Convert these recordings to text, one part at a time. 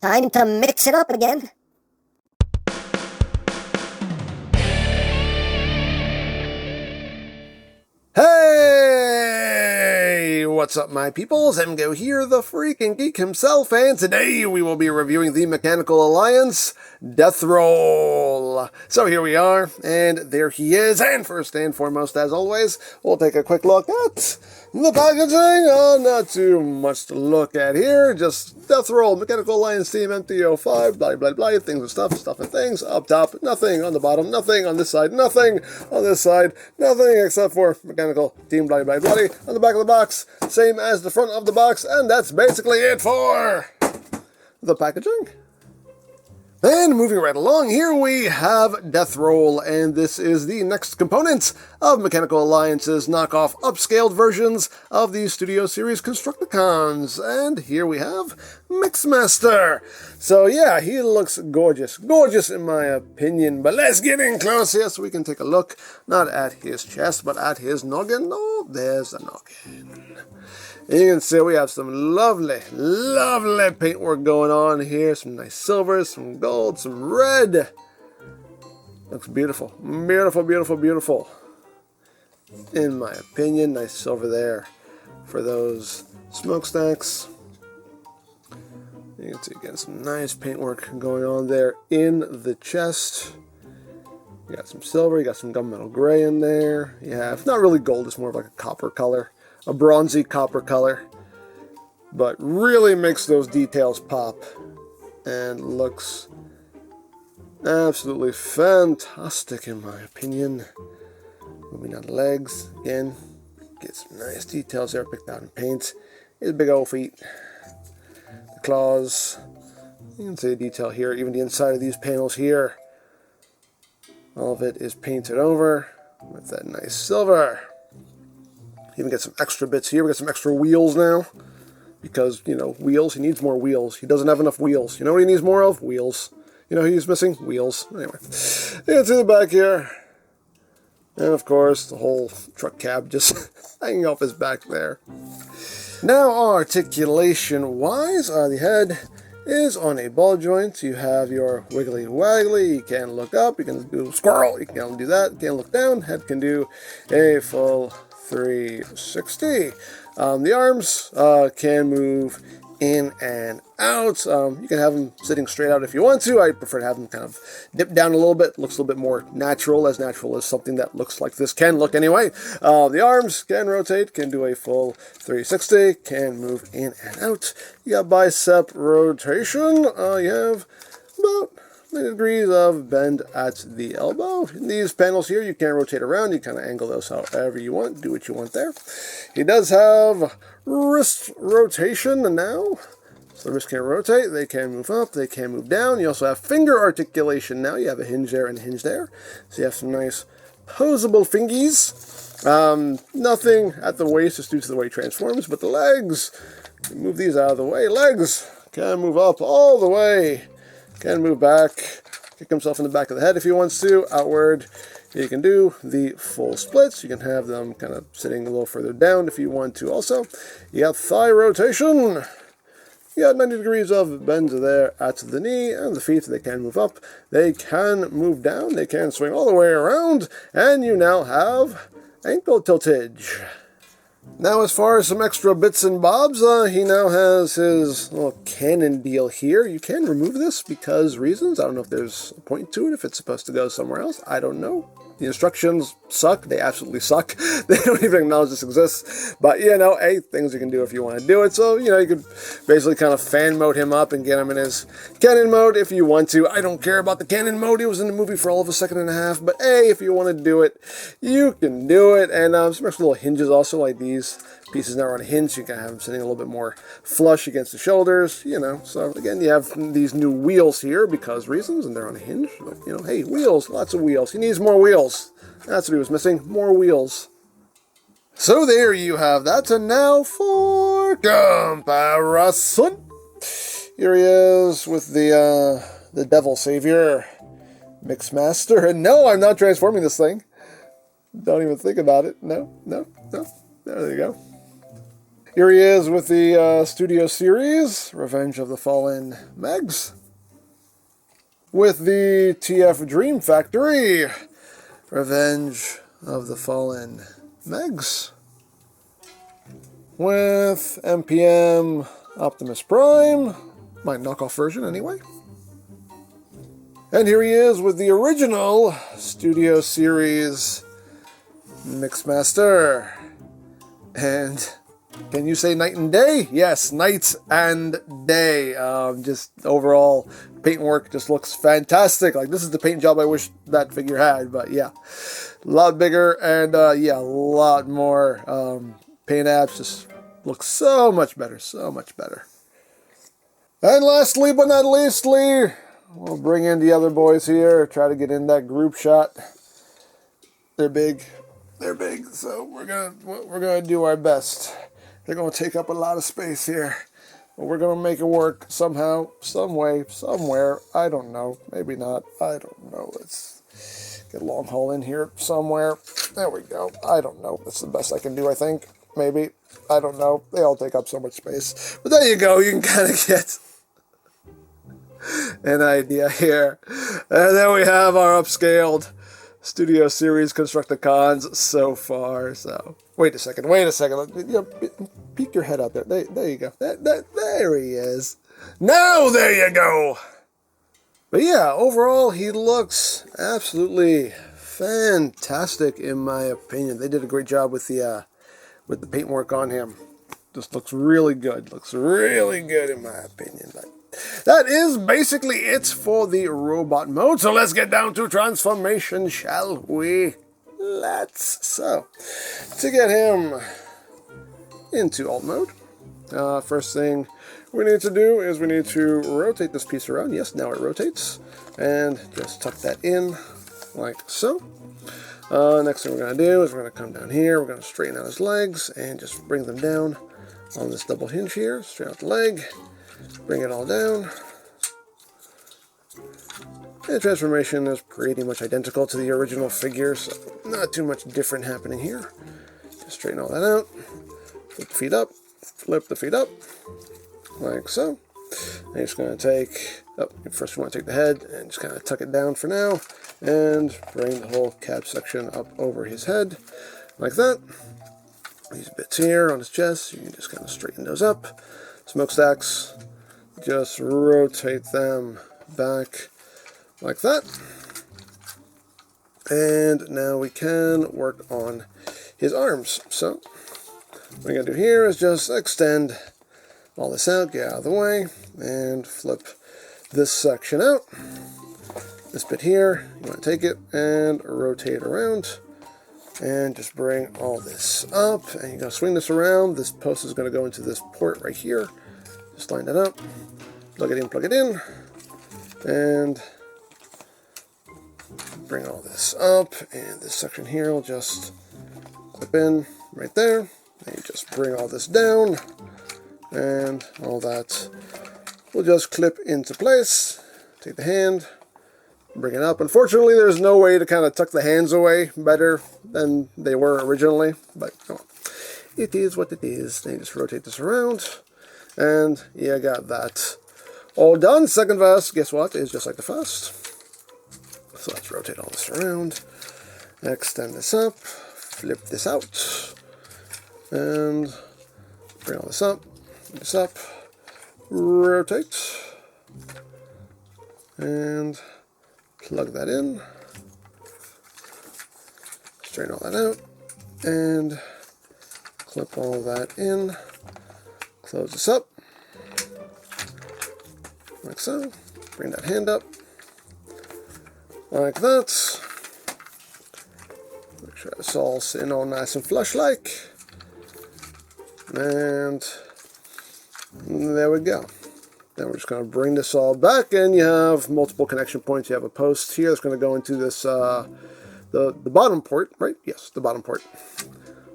Time to mix it up again. Hey! What's up, my peoples? EmGo here, the freaking geek himself, and today we will be reviewing the Mechanical Alliance Death Roll. So here we are, and there he is, and first and foremost, as always, we'll take a quick look at the packaging. Not too much to look at here, just Death Roll, Mechanical Alliance Team MT05, blah blah blah, things and stuff and things, up top, nothing on the bottom, nothing on this side, nothing on this side, nothing except for Mechanical Team blah blah blah on the back of the box, same as the front of the box, and that's basically it for the packaging. And moving right along, here we have Death Roll, and this is the next component of Mechanical Alliance's knockoff upscaled versions of the Studio Series Constructicons. And here we have Mixmaster. So yeah, he looks gorgeous. Gorgeous in my opinion. But let's get in close here so we can take a look, not at his chest, but at his noggin. Oh, there's the noggin. And you can see we have some lovely, lovely paintwork going on here. Some nice silvers, some gold, some red. Looks beautiful. Beautiful, beautiful, beautiful. In my opinion, nice silver there for those smokestacks. You can see again some nice paintwork going on there in the chest. You got some silver, you got some gunmetal gray in there. You have, not really gold, it's more of like a copper color. A bronzy copper color, but really makes those details pop and looks absolutely fantastic in my opinion. Moving on the legs again, get some nice details there picked out in paint. His big old feet, the claws, you can see a detail here, even the inside of these panels here. All of it is painted over with that nice silver. Even get some extra bits here. We got some extra wheels now. Because, you know, wheels. He needs more wheels. He doesn't have enough wheels. You know what he needs more of? Wheels. You know who he's missing? Wheels. Anyway. You can see the back here. And, of course, the whole truck cab just hanging off his back there. Now, articulation-wise, the head is on a ball joint. You have your wiggly waggly. You can look up. You can do squirrel. You can do that. You can look down. Head can do a full 360. The arms can move in and out. You can have them sitting straight out if you want to. I prefer to have them kind of dip down a little bit. Looks a little bit more natural as something that looks like this can look anyway. The arms can rotate, can do a full 360, can move in and out. You got bicep rotation. You have about 90 degrees of bend at the elbow. In these panels here, you can rotate around. You kind of angle those however you want. Do what you want there. He does have wrist rotation now. So the wrist can rotate. They can move up. They can move down. You also have finger articulation now. You have a hinge there and a hinge there. So you have some nice posable fingies. Nothing at the waist just due to the way it transforms. But the legs, move these out of the way. Legs can move up all the way. Can move back, kick himself in the back of the head if he wants to, outward. You can do the full splits. You can have them kind of sitting a little further down if you want to also. You got thigh rotation. You got 90 degrees of bend there at the knee, and the feet, they can move up. They can move down. They can swing all the way around, and you now have ankle tiltage. Now, as far as some extra bits and bobs, he now has his little cannon deal here. You can remove this because reasons. I don't know if there's a point to it, if it's supposed to go somewhere else. I don't know. The instructions suck. They absolutely suck. They don't even acknowledge this exists. But, you know, hey, things you can do if you want to do it. So, you know, you could basically kind of fan mode him up and get him in his cannon mode if you want to. I don't care about the cannon mode. It was in the movie for all of a second and a half. But, hey, if you want to do it, you can do it. And some extra little hinges also, like these pieces now are on a hinge. You can have them sitting a little bit more flush against the shoulders, you know. So, again, you have these new wheels here because reasons, and they're on a hinge. But, you know, hey, wheels, lots of wheels. He needs more wheels. That's what he was missing, more wheels. So there you have that, and now for comparison. Here he is with the Devil Savior, Mixmaster, and no, I'm not transforming this thing. Don't even think about it. No. There you go. Here he is with the Studio Series, Revenge of the Fallen Megs. With the TF Dream Factory, Revenge of the Fallen Megs. With MPM Optimus Prime, my knockoff version anyway. And here he is with the original Studio Series Mixmaster. And can you say night and day? Yes, night and day. Just overall, paintwork just looks fantastic. Like, this is the paint job I wish that figure had. But yeah, a lot bigger and yeah, a lot more paint apps. Just looks so much better, so much better. And lastly but not leastly, we'll bring in the other boys here. Try to get in that group shot. They're big. They're big, so we're gonna do our best. They're gonna take up a lot of space here, but we're gonna make it work somehow, some way, somewhere. I don't know. Maybe not. I don't know. Let's get a long haul in here somewhere. There we go. I don't know. That's the best I can do, I think. Maybe. I don't know. They all take up so much space. But there you go. You can kind of get an idea here. And then we have our upscaled Studio Series Constructicons so far. So wait a second. Peek your head out there. There you go. There he is. Now there you go. But yeah, overall he looks absolutely fantastic in my opinion. They did a great job with the paintwork on him. Just looks really good. Looks really good in my opinion. But that is basically it for the robot mode. So let's get down to transformation, shall we? Let's. So, to get him into alt mode, first thing we need to do is we need to rotate this piece around. Yes, now it rotates. And just tuck that in like so. Next thing we're going to do is we're going to come down here. We're going to straighten out his legs and just bring them down on this double hinge here. Straighten out the leg. Bring it all down. And the transformation is pretty much identical to the original figure, so not too much different happening here. Just straighten all that out. Flip the feet up. Flip the feet up. Like so. And you're just going to take, first we want to take the head and just kind of tuck it down for now. And bring the whole cab section up over his head. Like that. These bits here on his chest, you can just kind of straighten those up. Smokestacks. Just rotate them back like that. And now we can work on his arms. So what we're going to do here is just extend all this out, get out of the way, and flip this section out. This bit here, you want to take it and rotate it around. And just bring all this up. And you're going to swing this around. This post is going to go into this port right here. Just line that up, plug it in, and bring all this up, and this section here will just clip in right there, and you just bring all this down, and all that will just clip into place. Take the hand, bring it up. Unfortunately, there's no way to kind of tuck the hands away better than they were originally, but it is what it is. Then you just rotate this around. And yeah, I got that all done. Second vest, guess what, is just like the first. So let's rotate all this around. Extend this up. Flip this out. And bring all this up. Rotate. And plug that in. Straighten all that out. And clip all that in. Close this up, like so. Bring that hand up, like that. Make sure it's all sitting all nice and flush-like. And there we go. Then we're just going to bring this all back, and you have multiple connection points. You have a post here that's going to go into this, the bottom port, right? Yes, the bottom port,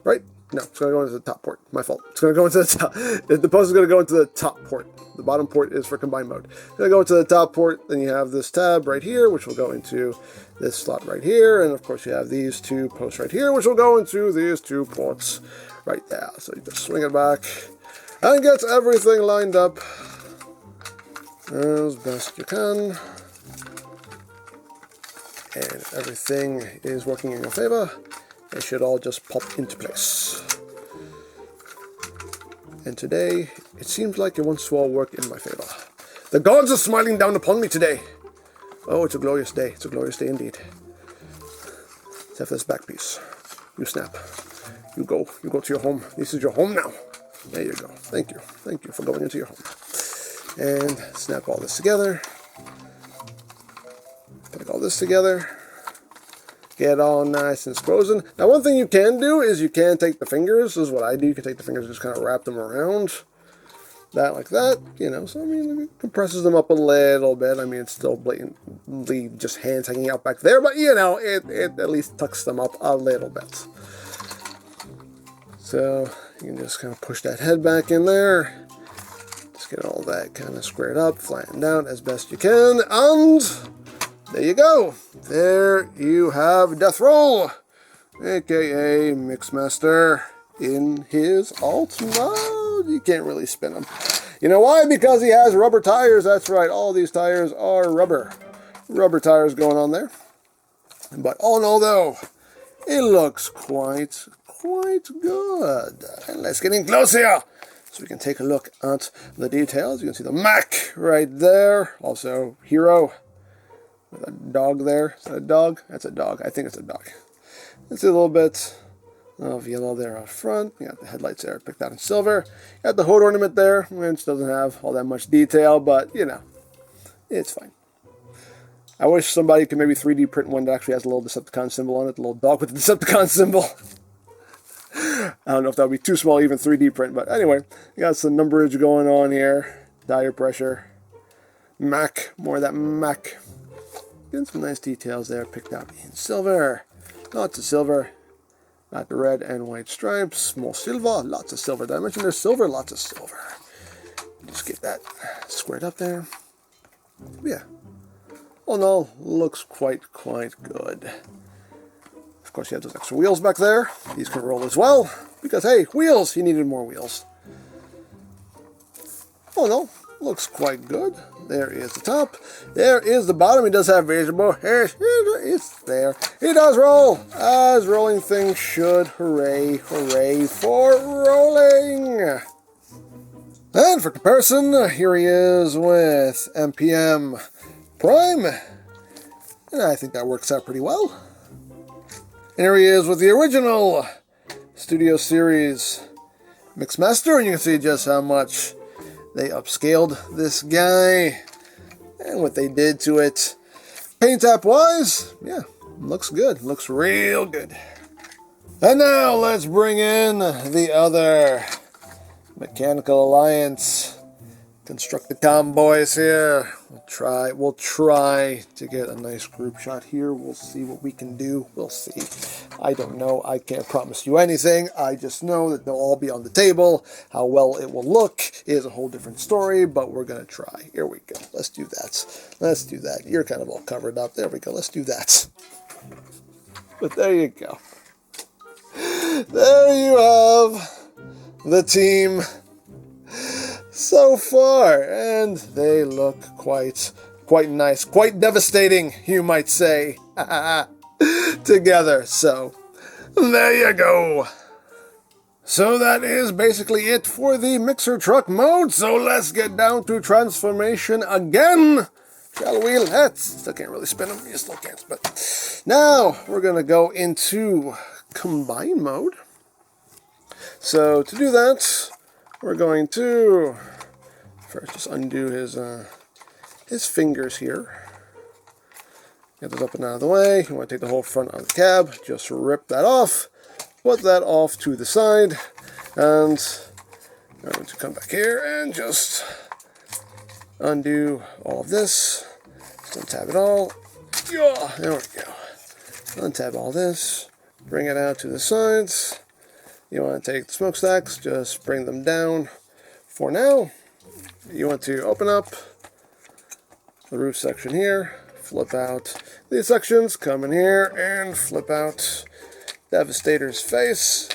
right? No, it's going to go into the top port. My fault. It's going to go into the top. The post is going to go into the top port. The bottom port is for combined mode. It's going to go into the top port. Then you have this tab right here, which will go into this slot right here. And of course, you have these two posts right here, which will go into these two ports right there. So you just swing it back and get everything lined up as best you can. And everything is working in your favor. It should all just pop into place. And today, it seems like it wants to all work in my favor. The gods are smiling down upon me today. Oh, it's a glorious day. It's a glorious day indeed. Except for this back piece. You snap. You go to your home. This is your home now. There you go. Thank you. Thank you for going into your home. And snap all this together. Put all this together. Get all nice and frozen. Now, one thing you can do is you can take the fingers. This is what I do. You can take the fingers and just kind of wrap them around. That like that, you know. So, I mean, it compresses them up a little bit. I mean, it's still blatantly just hands hanging out back there. But, you know, it at least tucks them up a little bit. So, you can just kind of push that head back in there. Just get all that kind of squared up, flattened out as best you can. And there you go. There you have Death Roll, aka Mixmaster, in his alt mode. You can't really spin him. You know why? Because he has rubber tires. That's right. All these tires are rubber. Rubber tires going on there. But all in all, though, it looks quite good. And let's get in close here so we can take a look at the details. You can see the Mac right there. Also, Hero. With a dog there. Is that a dog? That's a dog. I think it's a dog. Let's see a little bit of yellow there out front. You got the headlights there picked out in silver. You got the hood ornament there, which doesn't have all that much detail, but, you know, it's fine. I wish somebody could maybe 3D print one that actually has a little Decepticon symbol on it, the little dog with the Decepticon symbol. I don't know if that would be too small, even 3D print, but anyway, you got some numberage going on here. Tire pressure. Mac, more of that Mac. Getting some nice details there picked out in silver. Lots of silver. Got the red and white stripes. More silver. Lots of silver. Did I mention there's silver? Lots of silver. Just get that squared up there. Yeah. All in all, looks quite good. Of course, you have those extra wheels back there. These can roll as well. Because, hey, wheels! He needed more wheels. All in all, looks quite good. There is the top. There is the bottom. It does have visible. It's there. It does roll, as rolling things should. Hooray, hooray for rolling. And for comparison, here he is with FKim Prime. And I think that works out pretty well. And here he is with the original Studio Series Mixmaster. And you can see just how much they upscaled this guy and what they did to it. Paint app wise, yeah, looks good. Looks real good. And now let's bring in the other Mechanical Alliance Constructicon boys here. We'll try to get a nice group shot here. We'll see what we can do. We'll see. I don't know. I can't promise you anything. I just know that they'll all be on the table. How well it will look is a whole different story, but we're going to try. Here we go. Let's do that. Let's do that. You're kind of all covered up. There we go. Let's do that. But there you go. There you have the team so far, and they look quite nice, quite devastating, you might say, together. So there you go. So that is basically it for the mixer truck mode. So let's get down to transformation again, shall we? Still can't really spin them. You still can't, but now we're gonna go into combine mode. So to do that, we're going to first just undo his fingers here. Get those up and out of the way. You want to take the whole front of the cab. Just rip that off. Put that off to the side. And I'm going to come back here and just undo all of this. Just untab it all. Yeah, there we go. Untab all this. Bring it out to the sides. You want to take the smokestacks, just bring them down for now. You want to open up the roof section here, flip out these sections, come in here and flip out Devastator's face.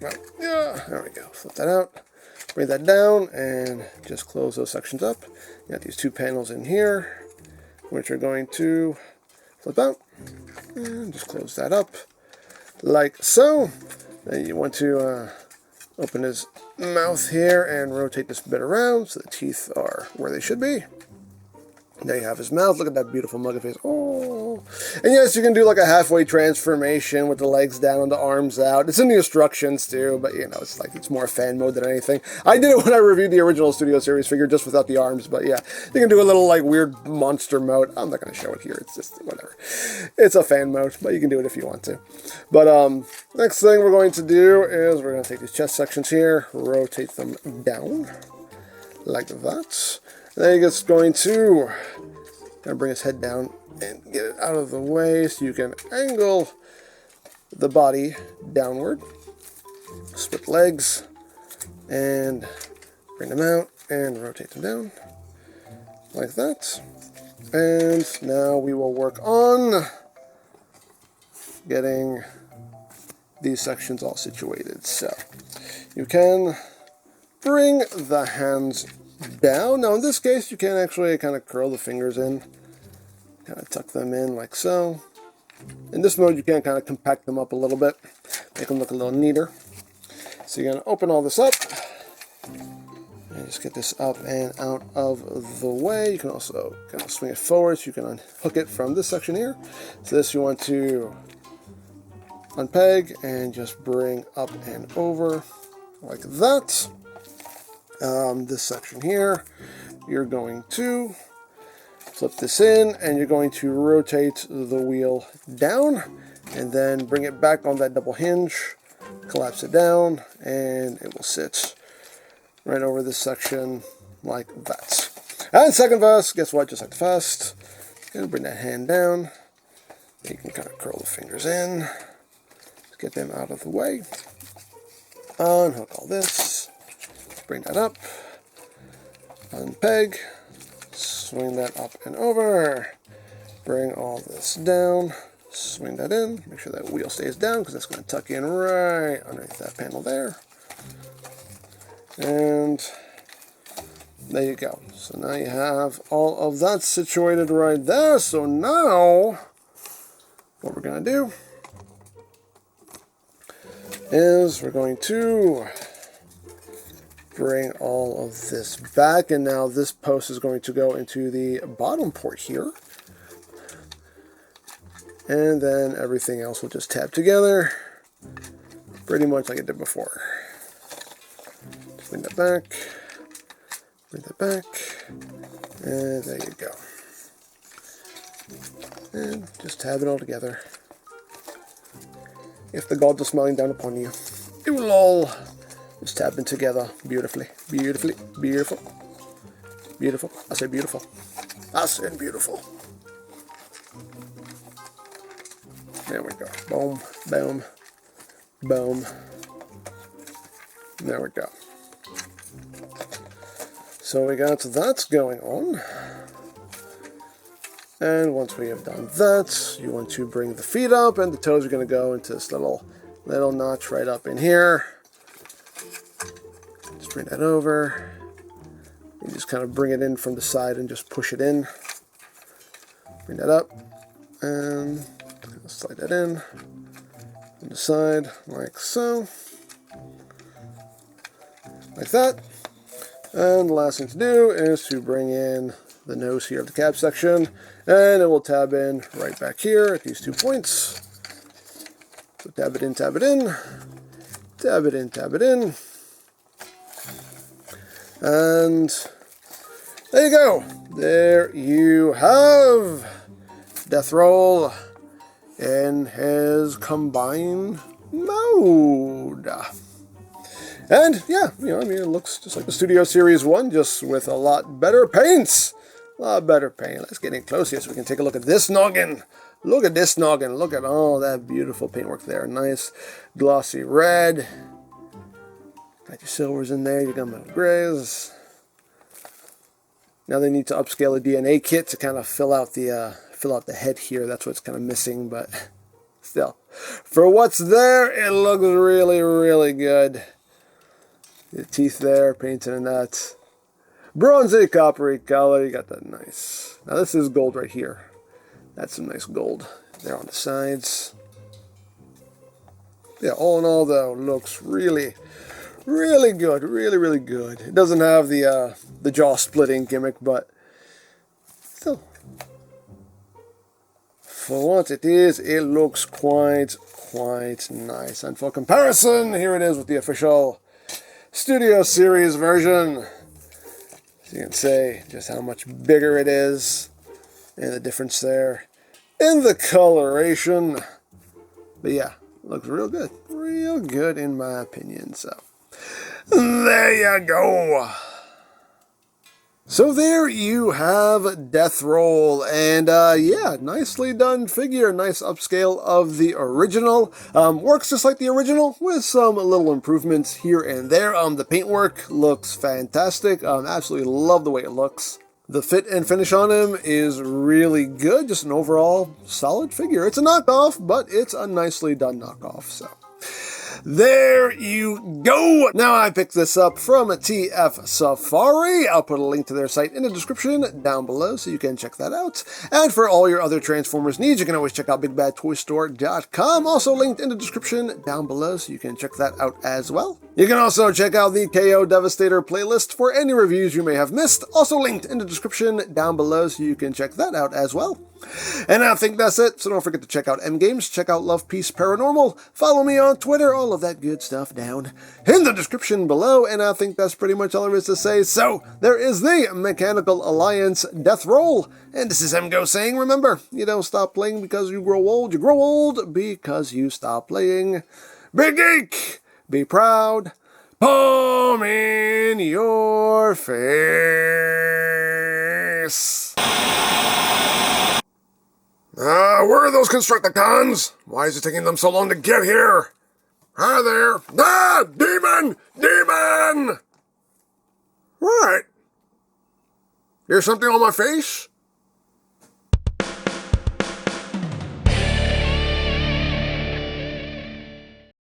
Well, yeah, there we go. Flip that out. Bring that down and just close those sections up. You got these two panels in here, which are going to flip out. And just close that up like so. Then you want to open his mouth here and rotate this bit around so the teeth are where they should be. There you have his mouth. Look at that beautiful mug of his. Oh. And yes, you can do like a halfway transformation with the legs down and the arms out. It's in the instructions too, but you know, it's like it's more fan mode than anything. I did it when I reviewed the original Studio Series figure just without the arms, but yeah, you can do a little like weird monster mode. I'm not going to show it here. It's just whatever. It's a fan mode, but you can do it if you want to. But next thing we're going to do is we're going to take these chest sections here, rotate them down like that. Then you're just going to bring his head down and get it out of the way so you can angle the body downward. Split legs and bring them out and rotate them down like that. And now we will work on getting these sections all situated. So you can bring the hands down. Now in this case you can actually kind of curl the fingers in, kind of tuck them in like so. In this mode you can kind of compact them up a little bit, make them look a little neater. So you're going to open all this up and just get this up and out of the way. You can also kind of swing it forward so you can unhook it from this section here. So this you want to unpeg and just bring up and over like that. This section here, you're going to flip this in and you're going to rotate the wheel down and then bring it back on that double hinge, collapse it down, and it will sit right over this section like that. And second vest, guess what, just like the first, and bring that hand down. You can kind of curl the fingers in, get them out of the way, unhook all this, bring that up, unpeg, swing that up and over, bring all this down, swing that in, make sure that wheel stays down because that's going to tuck in right underneath that panel there. And there you go. So now you have all of that situated right there. So now what we're going to do is we're going to bring all of this back, and now this post is going to go into the bottom port here, and then everything else will just tab together pretty much like it did before. Bring that back, and there you go, and just tab it all together. If the gods are smiling down upon you, it will all just tab in together beautifully, beautiful. I say beautiful. I said beautiful. There we go. Boom, boom, boom. There we go. So we got that going on. And once we have done that, you want to bring the feet up, and the toes are going to go into this little notch right up in here. Just bring that over. You just kind of bring it in from the side and just push it in. Bring that up, and slide that in on the side like so. Like that. And the last thing to do is to bring in the nose here of the cab section, and it will tab in right back here at these 2 points. So tab it in, tab it in, tab it in, tab it in, and there you go. There you have Death Roll in his combined mode. And yeah, you know, I mean, it looks just like the Studio Series 1, just with a lot better paints. A lot better paint. Let's get in close here so we can take a look at this noggin. Look at this noggin. Look at all that beautiful paintwork there. Nice glossy red. Got your silvers in there. You got metal grays. Now they need to upscale the DNA kit to kind of fill out the head here. That's what's kind of missing, but still, For what's there, it looks really, really good. The teeth there, painted in that bronzy, coppery color. You got that nice. Now this is gold right here. That's some nice gold there on the sides. Yeah, all in all though, looks really, really good. Really, really good. It doesn't have the jaw splitting gimmick, but still, for what it is, it looks quite nice. And for comparison, here it is with the official Studio Series version. So you can say just how much bigger it is and the difference there in the coloration. But yeah, looks real good in my opinion. So there you go. So there you have Death Roll, and yeah, nicely done figure, nice upscale of the original. Works just like the original, with some little improvements here and there. The paintwork looks fantastic, absolutely love the way it looks. The fit and finish on him is really good, just an overall solid figure. It's a knockoff, but it's a nicely done knockoff, so there you go. Now I picked this up from TF Safari. I'll put a link to their site in the description down below so you can check that out. And for all your other Transformers needs, you can always check out BigBadToyStore.com. Also linked in the description down below so you can check that out as well. You can also check out the KO Devastator playlist for any reviews you may have missed. Also linked in the description down below so you can check that out as well. And I think that's it, so don't forget to check out EmGo's, check out Love Peace Paranormal, follow me on Twitter, all of that good stuff down in the description below, and I think that's pretty much all there is to say. So, there is the Mechanical Alliance Death Roll, and this is EmGo saying, remember, you don't stop playing because you grow old because you stop playing. Be geek, be proud, palm in your face. Where are those Constructicons? Why is it taking them so long to get here? Hi there. Ah! Demon! Demon! What? Here's something on my face?